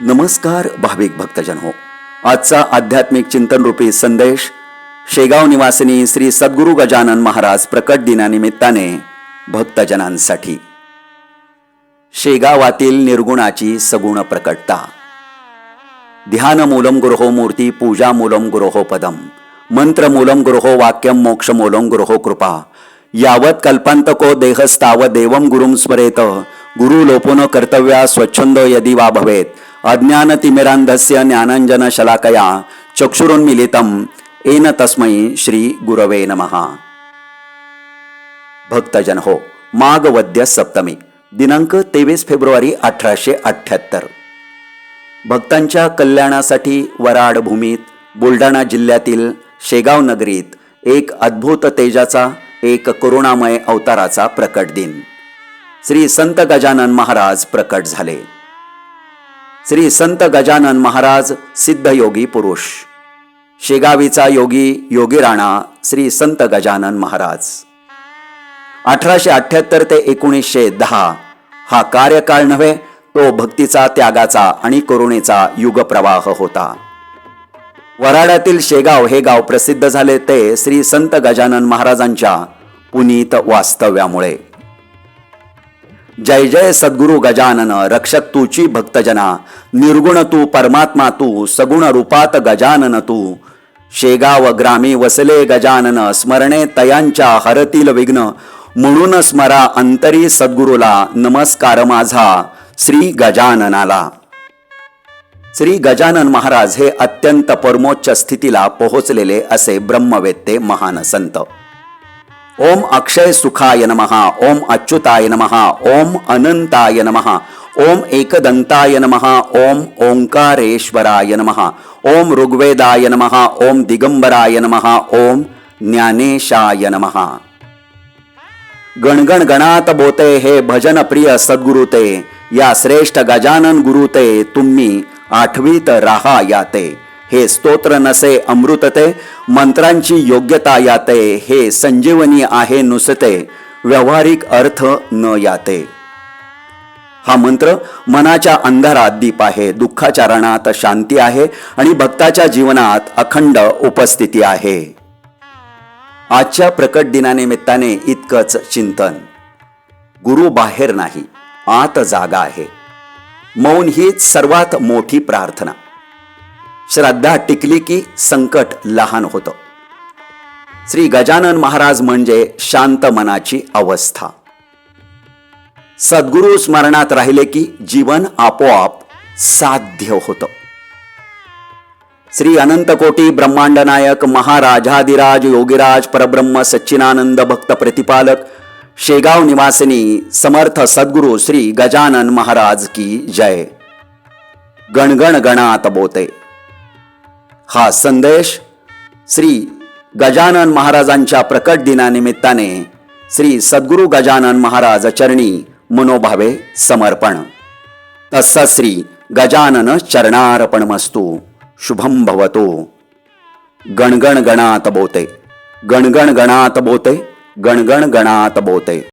नमस्कार भाविक भक्तजन हो. आजचा आध्यात्मिक चिंतन रूपी संदेश शेगाव निवासिनी श्री सद्गुरू गजानन महाराज प्रकट दिनानिमित्ताने भक्तजनांसाठी. शेगावातील निर्गुणाची सगुण प्रकटता. ध्यान मूलम गुरोहो मूर्ती, पूजा मूलम गुरोहो पदम, मंत्र मूलम गुरोहो वाक्यम, मोक्ष मूलम गुरोहो कृपा. यावत कल्पांतको देहस्ताव देवम गुरुम स्मरेत, गुरु लोपोन कर्तव्या स्वच्छंद यदि वा भवेत. अज्ञान तिमिरांधस्य ज्ञानांजन शलाकया चक्षुरुन्मीलितम येन तस्मै श्री गुरवे नमः. भक्तजन हो, माघ वद्य सप्तमी दिनांक 23 फेब्रुवारी 1878. भक्तांच्या कल्याणासाठी वराड भूमीत बुलढाणा जिल्ह्यातील शेगाव नगरीत एक अद्भुत तेजाचा, एक करुणामय अवताराचा प्रकट दिन. श्री संत गजानन महाराज प्रकट झाले. श्री संत गजानन महाराज सिद्ध योगी पुरुष, शेगावीचा योगी राणा श्री संत गजानन महाराज. 1878 ते 1910 हा कार्यकाळ नव्हे, तो भक्तीचा, त्यागाचा आणि करुणेचा युगप्रवाह होता. वराडातील शेगाव हे गाव प्रसिद्ध झाले ते श्री संत गजानन महाराजांच्या पुनीत वास्तव्यामुळे. जय जय सद्गुरु गजानन, रक्षक तूची भक्तजना, निर्गुण तू परमात्मा तू, सगुण रूपात गजानन तू. शेगाव ग्रामी वसले गजानन, स्मरणे तयांच्या हरतील विघ्न. म्हणून स्मरा अंतरी सद्गुरूला, नमस्कार माझा श्री गजाननाला. श्री गजानन महाराज हे अत्यंत परमोच्च स्थितीला पोहोचलेले असे ब्रह्मवेत्ते महान संत. ओम अक्षय सुखाय नमः, ओम अच्युताय नमः, ओम अनंताय नमः, ओम एकदंताय नमः, ओम ओंकारेश्वराय नमः, ओम ऋग्वेदाय नमः, ओम दिगंबराय नमः, ओम ज्ञानेशाय नमः. गणगण गणात बोते हे भजन प्रिय सद्गुरु ते, या श्रेष्ठ गजानन गुरु ते, तुम्ही आठवीत राहा याते. हे स्तोत्र नसे अमृतते, मंत्रांची योग्यता याते. हे संजीवनी आहे नुसते, व्यवहारिक अर्थ न याते. हा मंत्र मनाच्या अंधारात दीप आहे, दुःखाच्या रणात शांती आहे आणि भक्ताच्या जीवनात अखंड उपस्थिती आहे. आजच्या प्रकट दिनानिमित्ताने इतकंच चिंतन. गुरु बाहेर नाही, आत जागा आहे. मौन हीच सर्वात मोठी प्रार्थना. श्रद्धा टिकली की संकट लहान होतं. श्री गजानन महाराज म्हणजे शांत मनाची अवस्था. सद्गुरु स्मरणात राहिले की जीवन आपोआप साध्य होतं. श्री अनंतकोटी ब्रह्मांड नायक महाराजाधिराज योगीराज परब्रह्म सच्चिदानंद भक्त प्रतिपालक शेगाव निवासिनी समर्थ सद्गुरु श्री गजानन महाराज की जय. गणगण गणात बोते. हा संदेश श्री गजानन महाराजांच्या प्रकट दिनानिमित्ताने श्री सद्गुरू गजानन महाराज चरणी मनोभावे समर्पण. तस्सत् श्री गजानन चरणार्पणमस्तु. शुभम भवतु. गणगण गणात बोते, गणगण गणात बोते, गणगण गणात बोते.